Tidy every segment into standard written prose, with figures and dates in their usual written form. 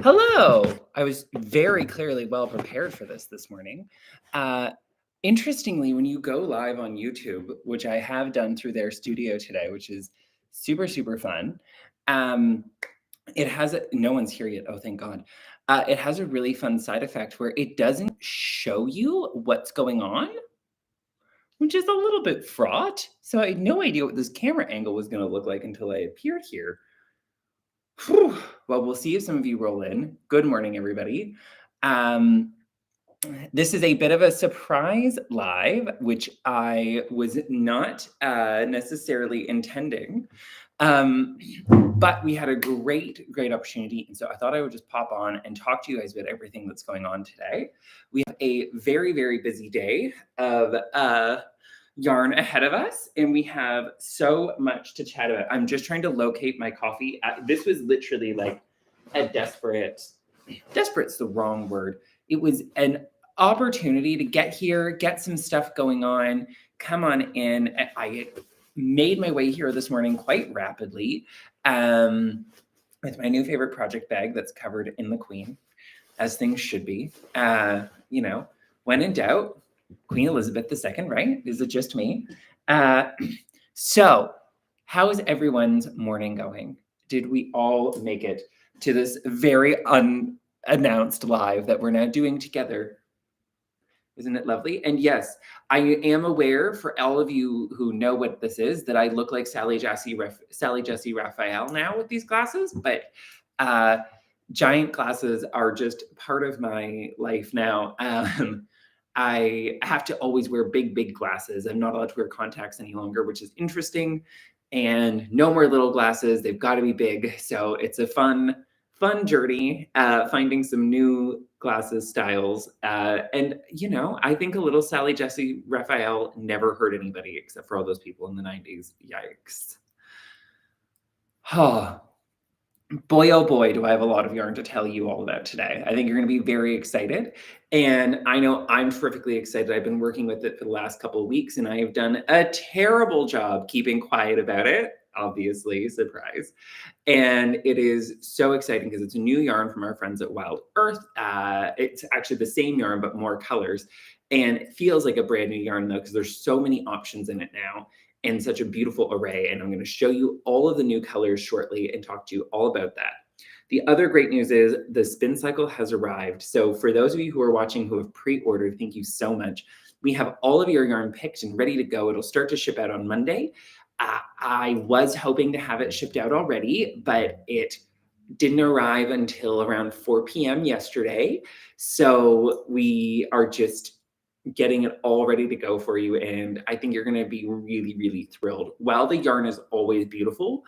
Hello. I was very clearly well prepared for this morning. Uh, Interestingly, when you go live on YouTube, which I have done through their studio today, which is super, super fun, um, it has no one's here yet. Oh, thank God. It has a really fun side effect where it doesn't show you what's going on, which is a little bit fraught. So I had no idea what this camera angle was going to look like until I appeared here. Whew. Well, we'll see if some of you roll in. Good morning, everybody. Um, this is a bit of a surprise live, which I was not necessarily intending. Um, but we had a great opportunity. And so I thought I would just pop on and talk to you guys about everything that's going on today. We have a very, very busy day of yarn ahead of us, and we have so much to chat about. I'm just trying to locate my coffee. This was literally like a desperate's the wrong word. It was an opportunity to get here, get some stuff going on, come on in. I made my way here this morning quite rapidly with my new favorite project bag that's covered in the Queen, as things should be. When in doubt, Queen Elizabeth II, right? Is it just me? So, how is everyone's morning going? Did we all make it to this very unannounced live that we're now doing together? Isn't it lovely? And yes, I am aware, for all of you who know what this is, that I look like Sally Jesse Raphael now with these glasses, but giant glasses are just part of my life now. I have to always wear big glasses. I'm not allowed to wear contacts any longer, which is interesting. And no more little glasses. They've got to be big. So it's a fun journey, finding some new glasses styles. And, I think a little Sally Jesse Raphael never hurt anybody except for all those people in the 90s. Yikes. Boy, oh boy, do I have a lot of yarn to tell you all about today. I think you're going to be very excited. And I know I'm terrifically excited. I've been working with it for the last couple of weeks, and I have done a terrible job keeping quiet about it. Obviously, surprise. And it is so exciting because it's a new yarn from our friends at Wild Earth. It's actually the same yarn, but more colors. And it feels like a brand new yarn, though, because there's so many options in it now and such a beautiful array. And I'm going to show you all of the new colors shortly and talk to you all about that. The other great news is the Spincycle has arrived. So for those of you who are watching who have pre-ordered, thank you so much. We have all of your yarn picked and ready to go. It'll start to ship out on Monday. I was hoping to have it shipped out already, but it didn't arrive until around 4 p.m. yesterday. So we are just getting it all ready to go for you. And I think you're going to be really, really thrilled. While the yarn is always beautiful,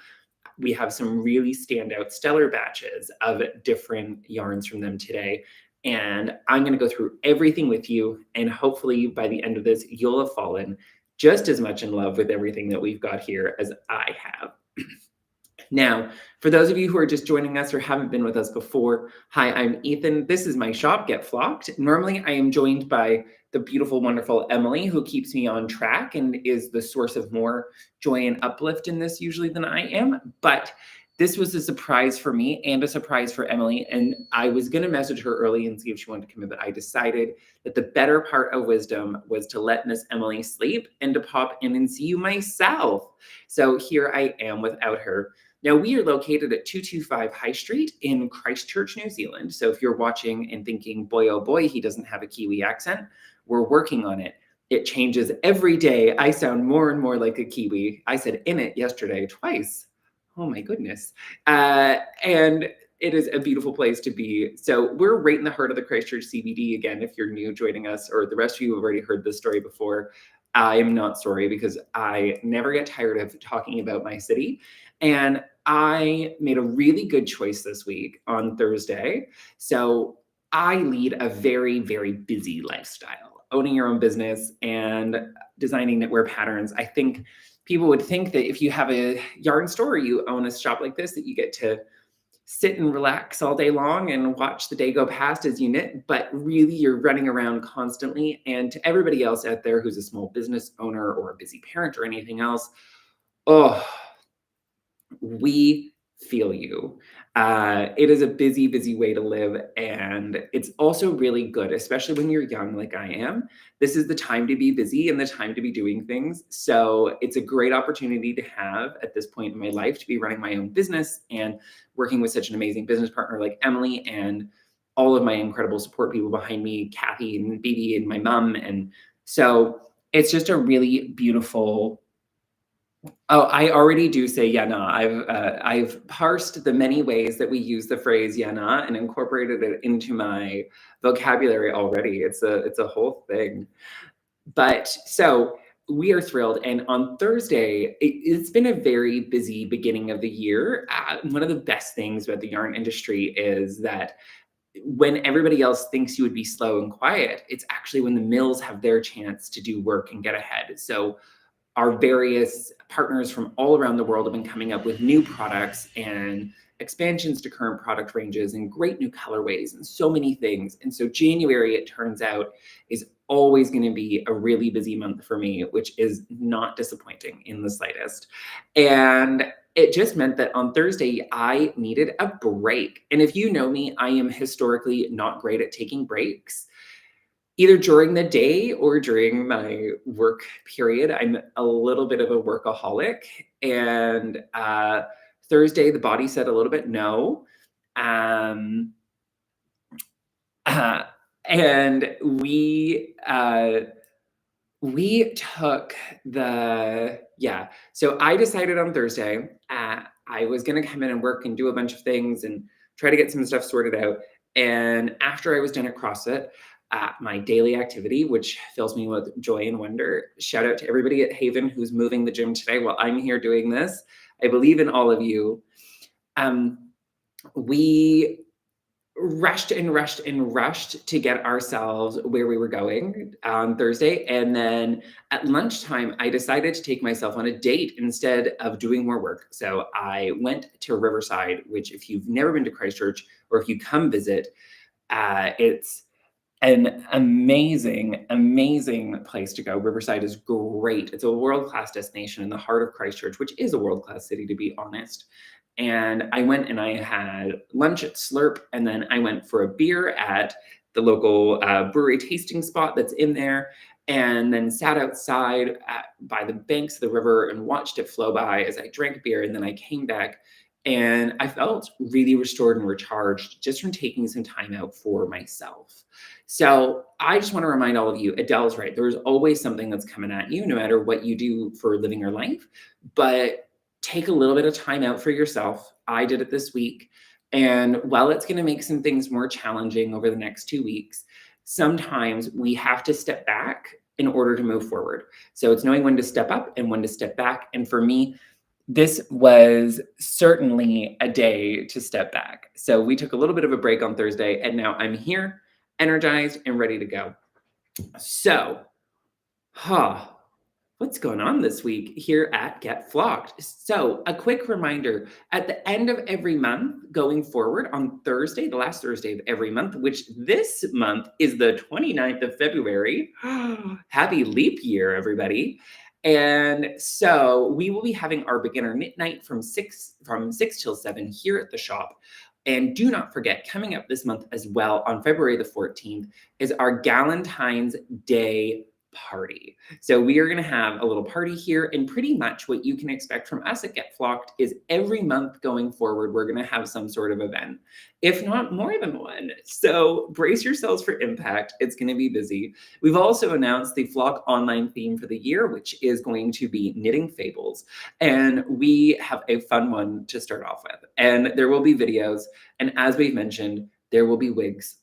we have some really standout stellar batches of different yarns from them today. And I'm going to go through everything with you. And hopefully by the end of this, you'll have fallen just as much in love with everything that we've got here as I have. Now, for those of you who are just joining us or haven't been with us before, hi, I'm Ethan. This is my shop, Get Flocked. Normally, I am joined by the beautiful, wonderful Emily, who keeps me on track and is the source of more joy and uplift in this usually than I am. But this was a surprise for me and a surprise for Emily. And I was going to message her early and see if she wanted to come in, but I decided that the better part of wisdom was to let Miss Emily sleep and to pop in and see you myself. So here I am without her. Now, we are located at 225 High Street in Christchurch, New Zealand. So if you're watching and thinking, boy, oh boy, he doesn't have a Kiwi accent, we're working on it. It changes every day. I sound more and more like a Kiwi. I said in it yesterday twice. Oh my goodness. And it is a beautiful place to be. So we're right in the heart of the Christchurch CBD. Again, if you're new joining us, or the rest of you have already heard this story before, I am not sorry because I never get tired of talking about my city. And I made a really good choice this week on Thursday. So I lead a very, very busy lifestyle. Owning your own business and designing knitwear patterns. I think people would think that if you have a yarn store, you own a shop like this, that you get to sit and relax all day long and watch the day go past as you knit, but really you're running around constantly. And to everybody else out there who's a small business owner or a busy parent or anything else, we feel you. It is a busy, busy way to live, and it's also really good, especially when you're young like I am. This is the time to be busy and the time to be doing things. So it's a great opportunity to have at this point in my life to be running my own business and working with such an amazing business partner like Emily and all of my incredible support people behind me, Kathy and Bibi and my mom. And so it's just a really beautiful. Oh, I already do say "yeah, nah." I've parsed the many ways that we use the phrase "yeah, nah" and incorporated it into my vocabulary already. It's a whole thing. But so we are thrilled. And on Thursday, it's been a very busy beginning of the year. One of the best things about the yarn industry is that when everybody else thinks you would be slow and quiet, it's actually when the mills have their chance to do work and get ahead. So our various partners from all around the world have been coming up with new products and expansions to current product ranges and great new colorways and so many things. And so January, it turns out, is always going to be a really busy month for me, which is not disappointing in the slightest. And it just meant that on Thursday, I needed a break. And if you know me, I am historically not great at taking breaks either during the day or during my work period. I'm a little bit of a workaholic. And Thursday, the body said a little bit no. Um, uh, and we took so I decided on Thursday, I was going to come in and work and do a bunch of things and try to get some stuff sorted out. And after I was done at CrossFit, my daily activity, which fills me with joy and wonder, shout out to everybody at Haven who's moving the gym today while I'm here doing this. I believe in all of you. We rushed and rushed and rushed to get ourselves where we were going on Thursday. And then at lunchtime, I decided to take myself on a date instead of doing more work. So I went to Riverside, which, if you've never been to Christchurch or if you come visit, it's an amazing, amazing place to go. Riverside is great. It's a world-class destination in the heart of Christchurch, which is a world-class city, to be honest. And I went and I had lunch at Slurp, and then I went for a beer at the local brewery tasting spot that's in there, and then sat outside by the banks of the river and watched it flow by as I drank beer. And then I came back and I felt really restored and recharged just from taking some time out for myself. So I just want to remind all of you, Adele's right. There's always something that's coming at you, no matter what you do for living your life. But take a little bit of time out for yourself. I did it this week. And while it's going to make some things more challenging over the next 2 weeks, sometimes we have to step back in order to move forward. So it's knowing when to step up and when to step back. And for me, this was certainly a day to step back. So we took a little bit of a break on Thursday, and now I'm here, energized and ready to go. So, what's going on this week here at Get Flocked? So, a quick reminder, at the end of every month going forward on Thursday, the last Thursday of every month, which this month is the 29th of February. Happy leap year, everybody. And so we will be having our beginner knit night from 6 till 7 here at the shop. And do not forget, coming up this month as well on February the 14th is our Galentine's Day party. So we are going to have a little party here, and pretty much what you can expect from us at Get Flocked is every month going forward, we're going to have some sort of event, if not more than one. So brace yourselves for impact. It's going to be busy. We've also announced the Flock online theme for the year, which is going to be knitting fables. And we have a fun one to start off with. And there will be videos. And as we've mentioned, there will be wigs.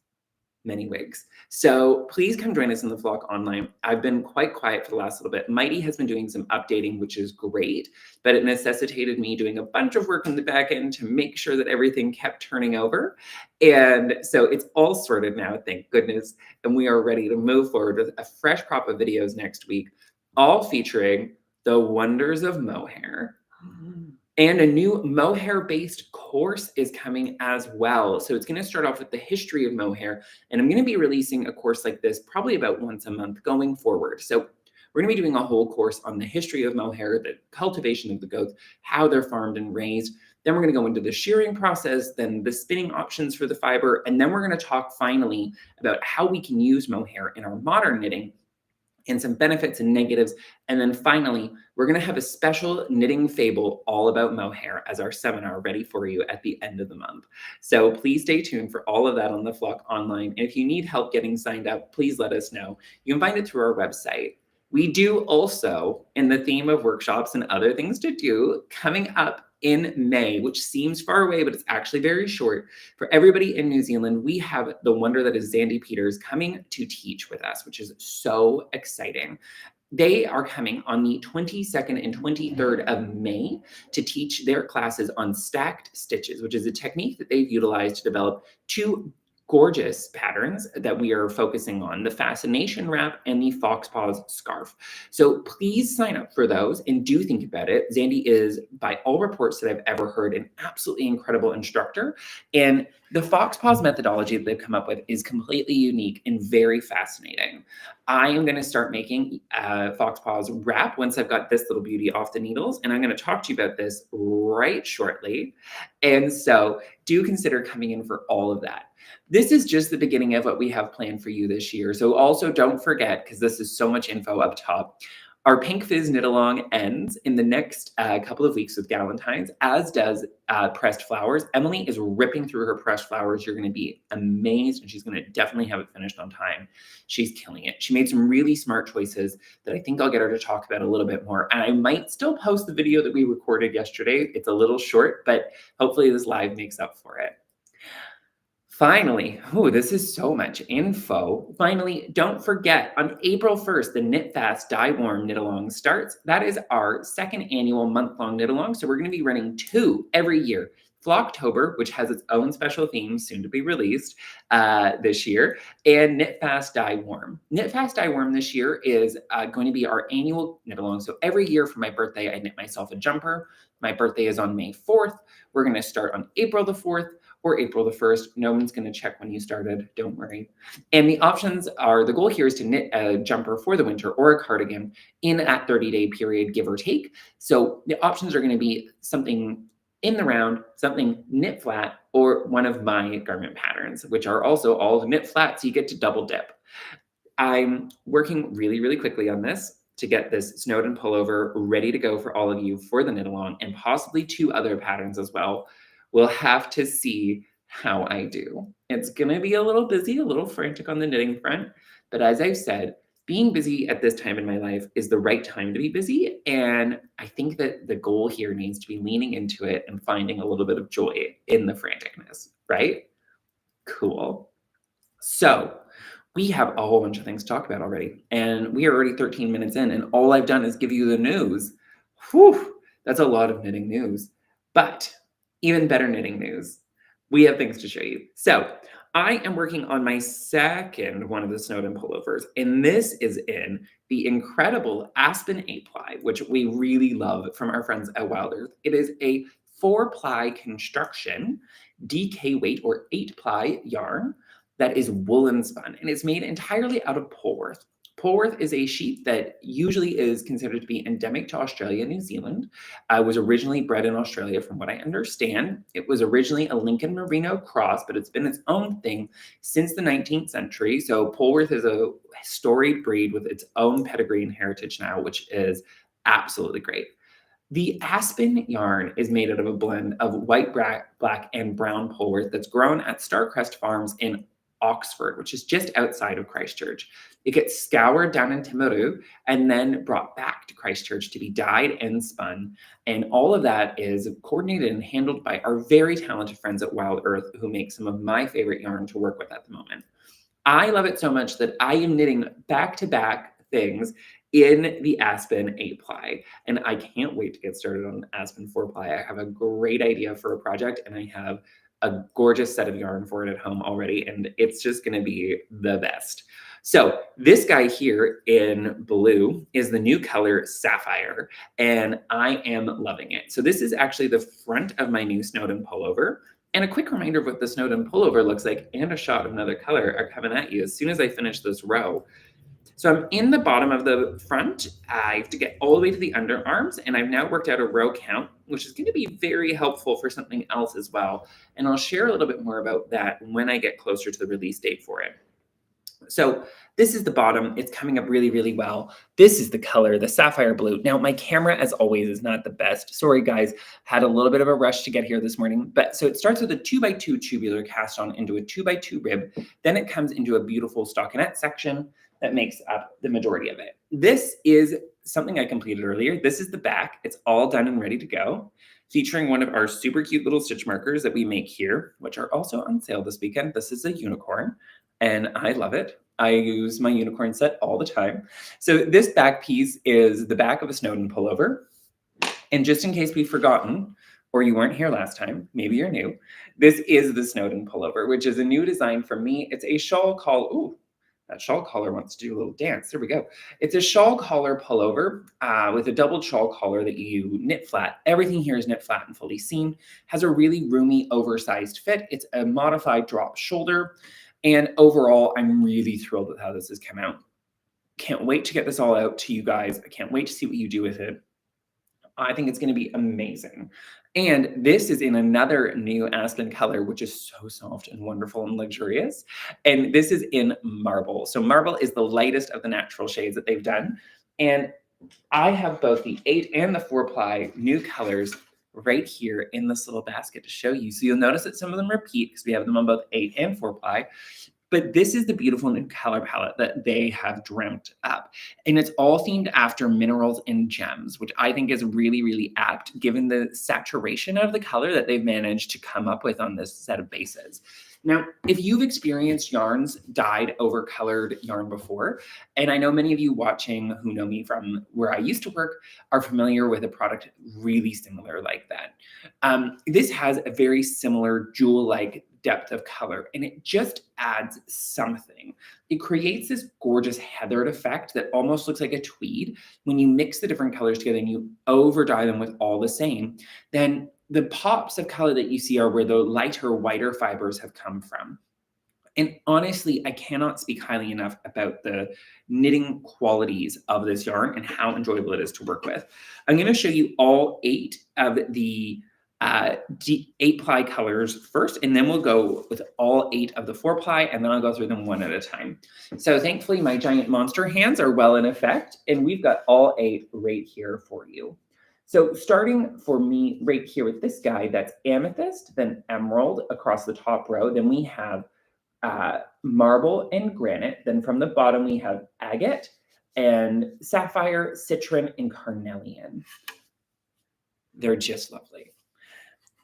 Many wigs. So please come join us in the Flock online. I've been quite quiet for the last little bit. Mighty has been doing some updating, which is great, but it necessitated me doing a bunch of work in the back end to make sure that everything kept turning over. And so it's all sorted now, thank goodness. And we are ready to move forward with a fresh crop of videos next week, all featuring the wonders of mohair. And a new mohair-based course is coming as well. So it's going to start off with the history of mohair, and I'm going to be releasing a course like this probably about once a month going forward. So We're going to be doing a whole course on the history of mohair, the cultivation of the goats, how they're farmed and raised. Then we're going to go into the shearing process, then the spinning options for the fiber, and then we're going to talk finally about how we can use mohair in our modern knitting and some benefits and negatives. And then finally, we're going to have a special knitting fable all about mohair as our seminar ready for you at the end of the month. So please stay tuned for all of that on the Flock Online. And if you need help getting signed up, please let us know. You can find it through our website. We do also, in the theme of workshops and other things to do, coming up in May, which seems far away, but it's actually very short. For everybody in New Zealand, we have the wonder that is Zandy Peters coming to teach with us, which is so exciting. They are coming on the 22nd and 23rd of May to teach their classes on stacked stitches, which is a technique that they've utilized to develop two gorgeous patterns that we are focusing on, the Fascination Wrap and the Foxpaws Scarf. So please sign up for those and do think about it. Zandy is, by all reports that I've ever heard, an absolutely incredible instructor. And the Foxpaws methodology that they've come up with is completely unique and very fascinating. I am going to start making Foxpaws wrap once I've got this little beauty off the needles, and I'm going to talk to you about this right shortly. And so do consider coming in for all of that. This is just the beginning of what we have planned for you this year. So also don't forget, because this is so much info up top, our Pink Fizz Knit Along ends in the next couple of weeks with Galentine's, as does Pressed Flowers. Emily is ripping through her pressed flowers. You're going to be amazed, and she's going to definitely have it finished on time. She's killing it. She made some really smart choices that I think I'll get her to talk about a little bit more. And I might still post the video that we recorded yesterday. It's a little short, but hopefully this live makes up for it. Finally, this is so much info. Finally, don't forget, on April 1st, the Knit Fast Dye Warm Knit Along starts. That is our second annual month-long knit along. So we're going to be running 2 every year. Flocktober, which has its own special theme, soon to be released this year, and Knit Fast Dye Warm. Knit Fast Dye Warm this year is going to be our annual knit along. So every year for my birthday, I knit myself a jumper. My birthday is on May 4th. We're going to start on April the 4th. Or April the 1st. No one's going to check when you started, don't worry. And the options are, the goal here is to knit a jumper for the winter or a cardigan in that 30-day period, give or take. So the options are going to be something in the round, something knit flat, or one of my garment patterns, which are also all knit flat, so you get to double dip. I'm working really, really quickly on this to get this Snowden Pullover ready to go for all of you for the knit along, and possibly 2 other patterns as well. We'll have to see how I do. It's going to be a little busy, a little frantic on the knitting front. But as I've said, being busy at this time in my life is the right time to be busy. And I think that the goal here needs to be leaning into it and finding a little bit of joy in the franticness, right? Cool. So we have a whole bunch of things to talk about already. And we are already 13 minutes in, and all I've done is give you the news. Whew, that's a lot of knitting news. But even better knitting news, we have things to show you. So I am working on my second one of the Snowden pullovers, and this is in the incredible Aspen 8-ply, which we really love from our friends at Wild Earth. It is a 4-ply construction, DK weight or 8-ply yarn that is woolen spun, and it's made entirely out of Polwarth. Polwarth is a sheep that usually is considered to be endemic to Australia and New Zealand. Was originally bred in Australia, from what I understand. It was originally a Lincoln Merino cross, but it's been its own thing since the 19th century. So Polwarth is a storied breed with its own pedigree and heritage now, which is absolutely great. The Aspen yarn is made out of a blend of white, black, and brown Polwarth that's grown at Starcrest Farms in Oxford, which is just outside of Christchurch. It gets scoured down in Timaru and then brought back to Christchurch to be dyed and spun. And all of that is coordinated and handled by our very talented friends at Wild Earth, who make some of my favorite yarn to work with at the moment. I love it so much that I am knitting back-to-back things in the Aspen 8-ply. And I can't wait to get started on Aspen 4-ply. I have a great idea for a project, and I have a gorgeous set of yarn for it at home already, and it's just going to be the best. So this guy here in blue is the new color Sapphire, and I am loving it. So this is actually the front of my new Snowden Pullover. And a quick reminder of what the Snowden Pullover looks like and a shot of another color are coming at you as soon as I finish this row. So I'm in the bottom of the front. I have to get all the way to the underarms, and I've now worked out a row count, which is going to be very helpful for something else as well. And I'll share a little bit more about that when I get closer to the release date for it. So this is the bottom. It's coming up really, really well. This is the color, the sapphire blue. Now, my camera, as always, is not the best. Sorry, guys. Had a little bit of a rush to get here this morning. But so it starts with a 2x2 tubular cast on into a 2x2 rib. Then it comes into a beautiful stockinette section that makes up the majority of it. This is something I completed earlier. This is the back. It's all done and ready to go, featuring one of our super cute little stitch markers that we make here, which are also on sale this weekend. This is a unicorn, and I love it. I use my unicorn set all the time. So this back piece is the back of a Snowden pullover. And just in case we've forgotten, or you weren't here last time, maybe you're new, this is the Snowden pullover, which is a new design for me. It's a shawl collar. Ooh, that shawl collar wants to do a little dance. There we go. It's a shawl collar pullover with a double shawl collar that you knit flat. Everything here is knit flat and fully seamed. Has a really roomy, oversized fit. It's a modified drop shoulder. And overall, I'm really thrilled with how this has come out. Can't wait to get this all out to you guys. I can't wait to see what you do with it. I think it's going to be amazing. And this is in another new Aspen color, which is so soft and wonderful and luxurious. And this is in marble. So marble is the lightest of the natural shades that they've done. And I have both the 8 and the 4-ply new colors right here in this little basket to show you. So you'll notice that some of them repeat because we have them on both 8 and 4-ply. But this is the beautiful new color palette that they have dreamt up. And it's all themed after minerals and gems, which I think is really, really apt given the saturation of the color that they've managed to come up with on this set of bases. Now, if you've experienced yarns dyed over colored yarn before, and I know many of you watching who know me from where I used to work are familiar with a product really similar like that. This has a very similar jewel-like depth of color, and it just adds something. It creates this gorgeous heathered effect that almost looks like a tweed. When you mix the different colors together and you over dye them with all the same, then the pops of color that you see are where the lighter, whiter fibers have come from. And honestly, I cannot speak highly enough about the knitting qualities of this yarn and how enjoyable it is to work with. I'm going to show you all 8 of the 8-ply colors first, and then we'll go with all 8 of the 4-ply, and then I'll go through them one at a time. So thankfully, my giant monster hands are well in effect, and we've got all 8 right here for you. So starting for me right here with this guy, that's amethyst, then emerald across the top row. Then we have marble and granite. Then from the bottom, we have agate and sapphire, citron, and carnelian. They're just lovely.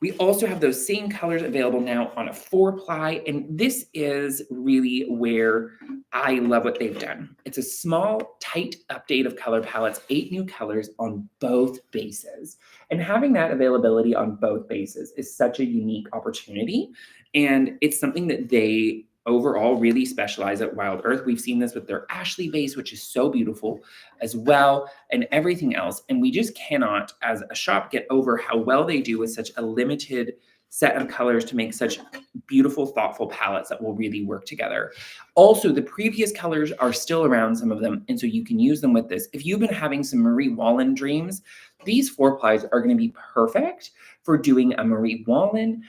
We also have those same colors available now on a 4-ply, and this is really where I love what they've done. It's a small, tight update of color palettes, 8 new colors on both bases. And having that availability on both bases is such a unique opportunity, and it's something that they overall really specialize at Wild Earth. We've seen this with their Ashley base, which is so beautiful as well, and everything else. And we just cannot, as a shop, get over how well they do with such a limited set of colors to make such beautiful, thoughtful palettes that will really work together. Also, the previous colors are still around, some of them, and so you can use them with this. If you've been having some Marie Wallin dreams, these 4-plies are going to be perfect for doing a Marie Wallin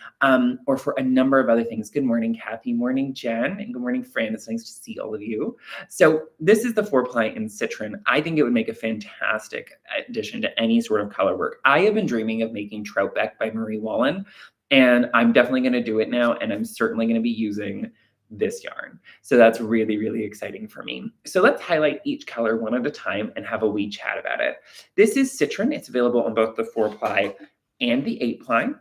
or for a number of other things. Good morning, Kathy. Morning, Jen. And good morning, Fran. It's nice to see all of you. So this is the 4-ply in citron. I think it would make a fantastic addition to any sort of color work. I have been dreaming of making Troutbeck by Marie Wallin, and I'm definitely going to do it now, and I'm certainly going to be using this yarn. So that's really, really exciting for me. So let's highlight each color one at a time and have a wee chat about it. This is citron. It's available on both the 4-ply and the 8-ply.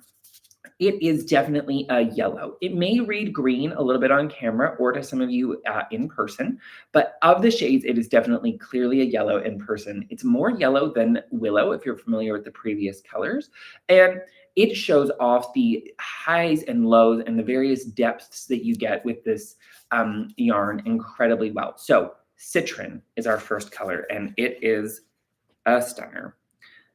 It is definitely a yellow. It may read green a little bit on camera or to some of you in person, but of the shades, it is definitely clearly a yellow in person. It's more yellow than willow, if you're familiar with the previous colors. And it shows off the highs and lows and the various depths that you get with this yarn incredibly well. So citron is our first color, and it is a stunner.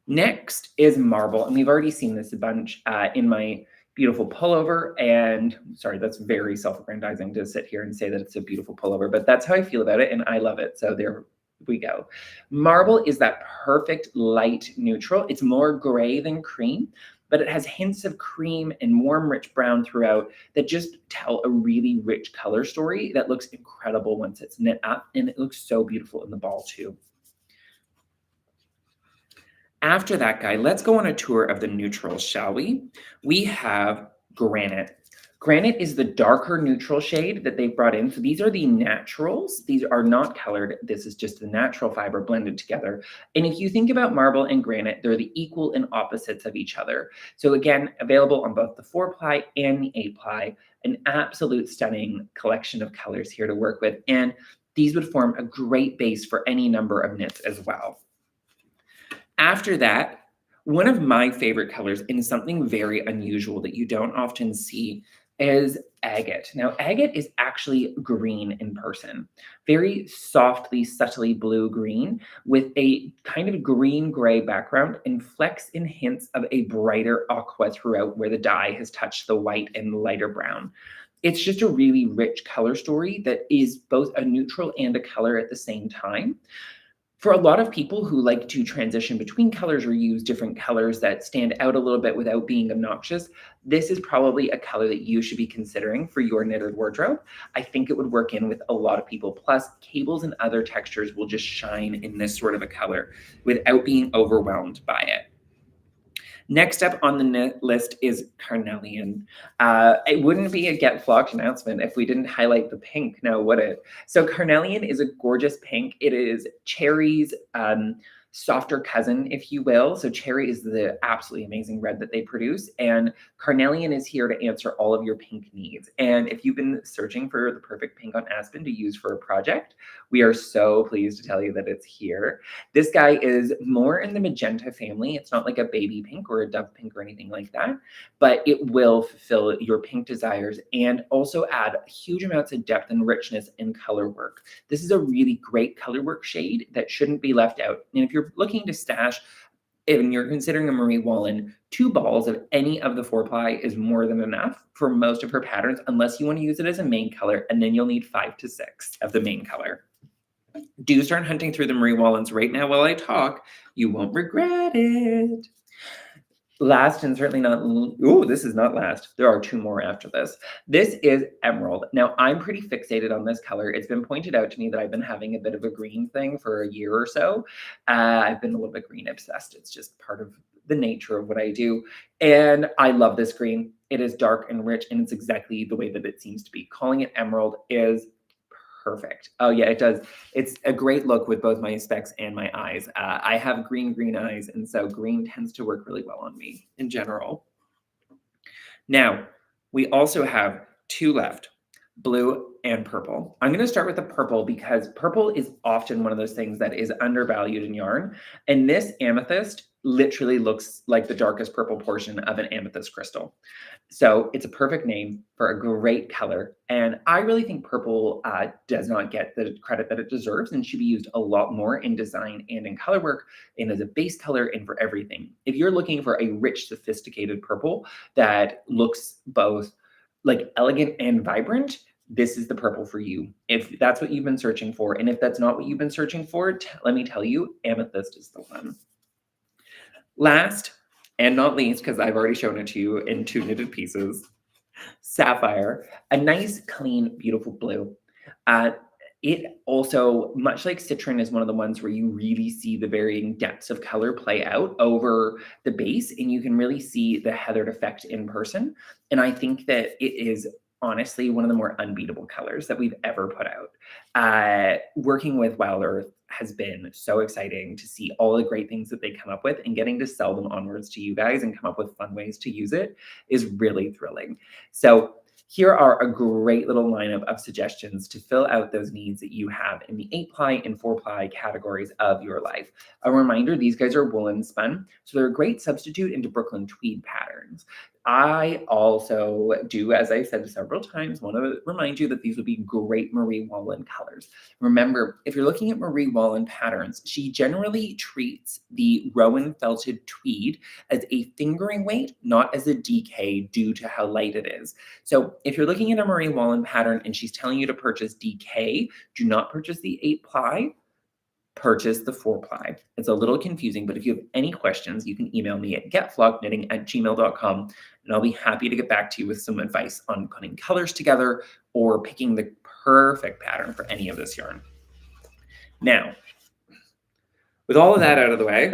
Next is marble, and we've already seen this a bunch in my beautiful pullover. And sorry, that's very self-aggrandizing to sit here and say that it's a beautiful pullover, but that's how I feel about it and I love it. So there we go. Marble is that perfect light neutral. It's more gray than cream, but it has hints of cream and warm, rich brown throughout that just tell a really rich color story that looks incredible once it's knit up, and it looks so beautiful in the ball too. After that guy, let's go on a tour of the neutrals, shall we? We have granite. Granite is the darker neutral shade that they've brought in. So these are the naturals. These are not colored. This is just the natural fiber blended together. And if you think about marble and granite, they're the equal and opposites of each other. So again, available on both the 4-ply and the 8-ply. An absolute stunning collection of colors here to work with. And these would form a great base for any number of knits as well. After that, one of my favorite colors, and something very unusual that you don't often see, is agate. Now, agate is actually green in person, very softly, subtly blue-green with a kind of green-gray background and flecks and hints of a brighter aqua throughout where the dye has touched the white and lighter brown. It's just a really rich color story that is both a neutral and a color at the same time. For a lot of people who like to transition between colors or use different colors that stand out a little bit without being obnoxious, this is probably a color that you should be considering for your knitted wardrobe. I think it would work in with a lot of people. Plus, cables and other textures will just shine in this sort of a color without being overwhelmed by it. Next up on the list is carnelian. It wouldn't be a Get Flocked announcement if we didn't highlight the pink, now would it? So carnelian is a gorgeous pink. It is cherry's softer cousin, if you will. So cherry is the absolutely amazing red that they produce, and carnelian is here to answer all of your pink needs. And if you've been searching for the perfect pink on Aspen to use for a project, we are so pleased to tell you that it's here. This guy is more in the magenta family. It's not like a baby pink or a dove pink or anything like that, but it will fulfill your pink desires and also add huge amounts of depth and richness in color work. This is a really great color work shade that shouldn't be left out. And if you're looking to stash, and you're considering a Marie Wallin, 2 balls of any of the 4-ply is more than enough for most of her patterns, unless you want to use it as a main color, and then you'll need 5 to 6 of the main color. Do start hunting through the Marie Wallins right now while I talk. You won't regret it. Last and certainly not, oh, this is not last. There are 2 more after this. This is emerald. Now, I'm pretty fixated on this color. It's been pointed out to me that I've been having a bit of a green thing for a year or so. I've been a little bit green obsessed. It's just part of the nature of what I do. And I love this green. It is dark and rich, and it's exactly the way that it seems to be. Calling it emerald is perfect. Oh yeah, it does. It's a great look with both my specs and my eyes. I have green eyes, and so green tends to work really well on me in general. Now, we also have 2 left, blue and purple. I'm going to start with the purple because purple is often one of those things that is undervalued in yarn. And this amethyst literally looks like the darkest purple portion of an amethyst crystal. So it's a perfect name for a great color. And I really think purple does not get the credit that it deserves and should be used a lot more in design and in color work and as a base color and for everything. If you're looking for a rich, sophisticated purple that looks both like elegant and vibrant, this is the purple for you. If that's what you've been searching for, and if that's not what you've been searching for, let me tell you, amethyst is the one. Last and not least, because I've already shown it to you in 2 knitted pieces, sapphire, a nice, clean, beautiful blue. It also, much like citron, is one of the ones where you really see the varying depths of color play out over the base, and you can really see the heathered effect in person. And I think that it is honestly one of the more unbeatable colors that we've ever put out. Working with Wild Earth has been so exciting to see all the great things that they come up with, and getting to sell them onwards to you guys and come up with fun ways to use it is really thrilling. So here are a great little lineup of suggestions to fill out those needs that you have in the 8-ply and 4-ply categories of your life. A reminder, these guys are woolen spun, so they're a great substitute into Brooklyn tweed patterns. I also do, as I said several times, want to remind you that these would be great Marie Wallin colors. Remember, if you're looking at Marie Wallin patterns, she generally treats the Rowan felted tweed as a fingering weight, not as a DK due to how light it is. So if you're looking at a Marie Wallin pattern and she's telling you to purchase DK, do not purchase the 8-ply. Purchase the 4-ply. It's a little confusing, but if you have any questions, you can email me at getflockknitting@gmail.com, and I'll be happy to get back to you with some advice on putting colors together or picking the perfect pattern for any of this yarn. Now, with all of that out of the way,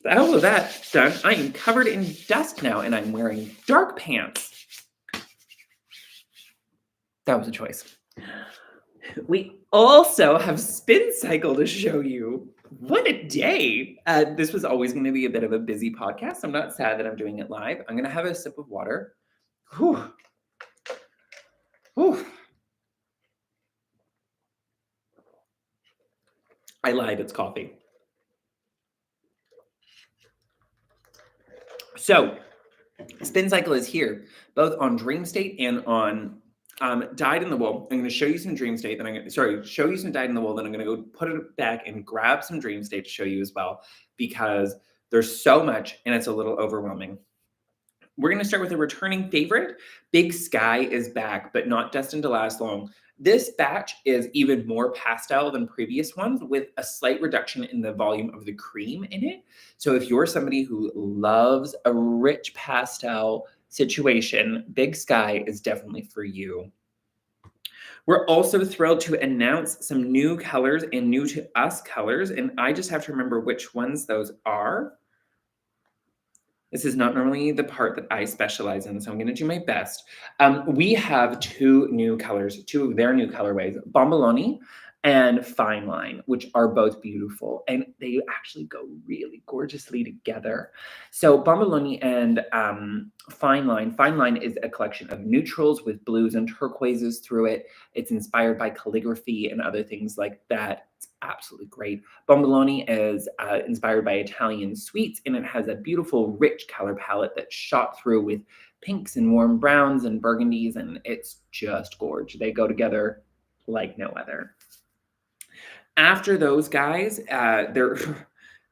all of that done, I am covered in dust now, and I'm wearing dark pants. That was a choice. We also have Spincycle to show you. What a day. This was always going to be a bit of a busy podcast. I'm not sad that I'm doing it live. I'm going to have a sip of water. Whew. Whew. I lied, it's coffee. So, Spincycle is here, both on Dream State and on Dyed in the Wool. I'm going to show you some Dream State, then show you some Dyed in the Wool, then I'm going to go put it back and grab some Dream State to show you as well, because there's so much and it's a little overwhelming. We're going to start with a returning favorite. Big Sky is back, but not destined to last long. This batch is even more pastel than previous ones, with a slight reduction in the volume of the cream in it. So if you're somebody who loves a rich pastel situation, Big Sky is definitely for you. We're also thrilled to announce some new colors and new to us colors, and I just have to remember which ones those are. This is not normally the part that I specialize in, so I'm going to do my best. We have two new colors, two of their new colorways, Bomboloni and Fine Line, which are both beautiful, and they actually go really gorgeously together. So Bomboloni and Fine Line is a collection of neutrals with blues and turquoises through it. It's inspired by calligraphy and other things like that. It's absolutely great. Bomboloni is inspired by Italian sweets, and it has a beautiful, rich color palette that's shot through with pinks and warm browns and burgundies, and it's just gorgeous. They go together like no other. After those guys, there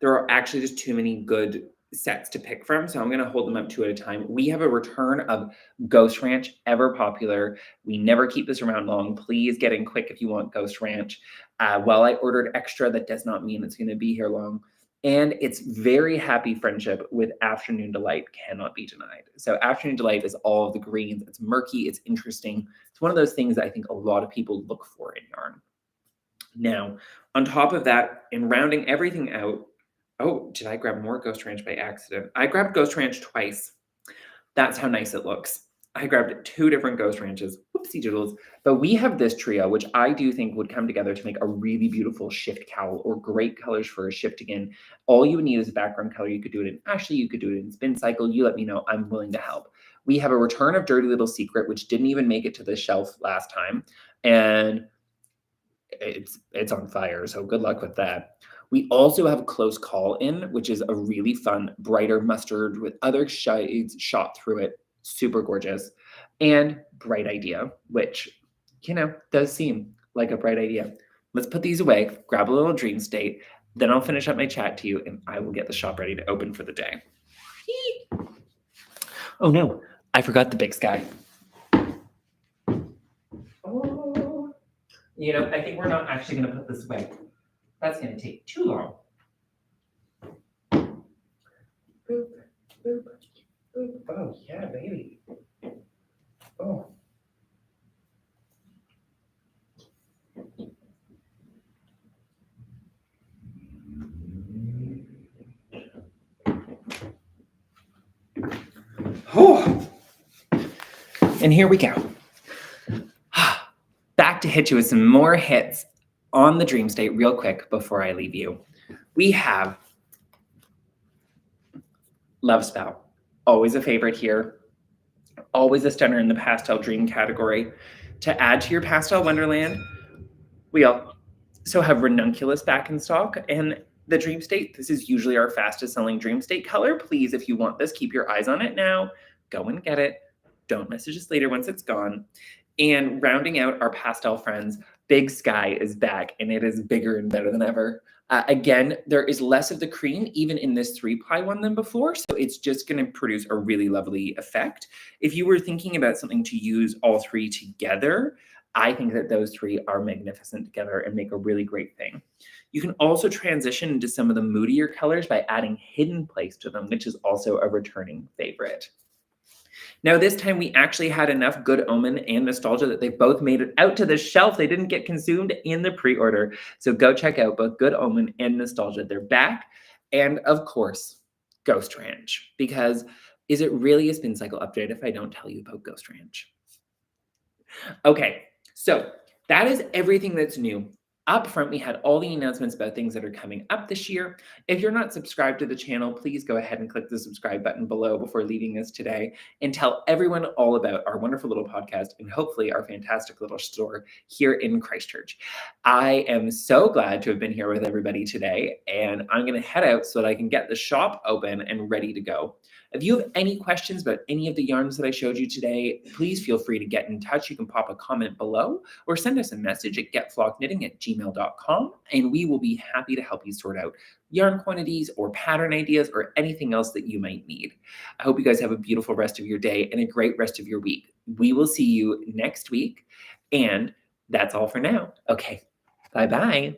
are actually just too many good sets to pick from, so I'm going to hold them up two at a time. We have a return of Ghost Ranch, ever popular. We never keep this around long. Please get in quick if you want Ghost Ranch. While I ordered extra, that does not mean it's going to be here long. And its very happy friendship with Afternoon Delight cannot be denied. So Afternoon Delight is all of the greens. It's murky. It's interesting. It's one of those things that I think a lot of people look for in yarn. Now, on top of that, in rounding everything out, oh, did I grab more Ghost Ranch by accident? I grabbed Ghost Ranch twice. That's how nice it looks. I grabbed two different Ghost Ranches. Whoopsie doodles. But we have this trio, which I do think would come together to make a really beautiful shift cowl, or great colors for a shift again. All you would need is a background color. You could do it in Ashley. You could do it in Spincycle. You let me know. I'm willing to help. We have a return of Dirty Little Secret, which didn't even make it to the shelf last time. And it's on fire, so good luck with that. We also have Close Call In, which is a really fun, brighter mustard with other shades shot through it. Super gorgeous. And Bright Idea, which, does seem like a bright idea. Let's put these away, grab a little Dream State, then I'll finish up my chat to you, and I will get the shop ready to open for the day. Oh no, I forgot the Big Sky. I think we're not actually going to put this away. That's going to take too long. Boop, boop, boop. Oh, yeah, baby. Oh. Oh. And here we go. Back to hit you with some more hits on the Dream State real quick before I leave you. We have Love Spell, always a favorite here, always a stunner in the pastel dream category. To add to your pastel wonderland, we also have Ranunculus back in stock, and the Dream State, this is usually our fastest selling Dream State color. Please, if you want this, keep your eyes on it now. go and get it. Don't message us later once it's gone. And rounding out our pastel friends, Big Sky is back, and it is bigger and better than ever. Again, there is less of the cream even in this 3-ply one than before, so it's just going to produce a really lovely effect. If you were thinking about something to use all 3 together, I think that those 3 are magnificent together and make a really great thing. You can also transition into some of the moodier colors by adding Hidden Place to them, which is also a returning favorite. Now, this time we actually had enough Good Omen and Nostalgia that they both made it out to the shelf. They didn't get consumed in the pre-order. So go check out both Good Omen and Nostalgia. They're back. And of course, Ghost Ranch. Because is it really a Spincycle update if I don't tell you about Ghost Ranch? Okay, so that is everything that's new. Up front, we had all the announcements about things that are coming up this year. If you're not subscribed to the channel, please go ahead and click the subscribe button below before leaving us today and tell everyone all about our wonderful little podcast and hopefully our fantastic little store here in Christchurch. I am so glad to have been here with everybody today, and I'm going to head out so that I can get the shop open and ready to go. If you have any questions about any of the yarns that I showed you today, please feel free to get in touch. You can pop a comment below or send us a message at getflockknitting@gmail.com, and we will be happy to help you sort out yarn quantities or pattern ideas or anything else that you might need. I hope you guys have a beautiful rest of your day and a great rest of your week. We will see you next week, and that's all for now. Okay, bye-bye.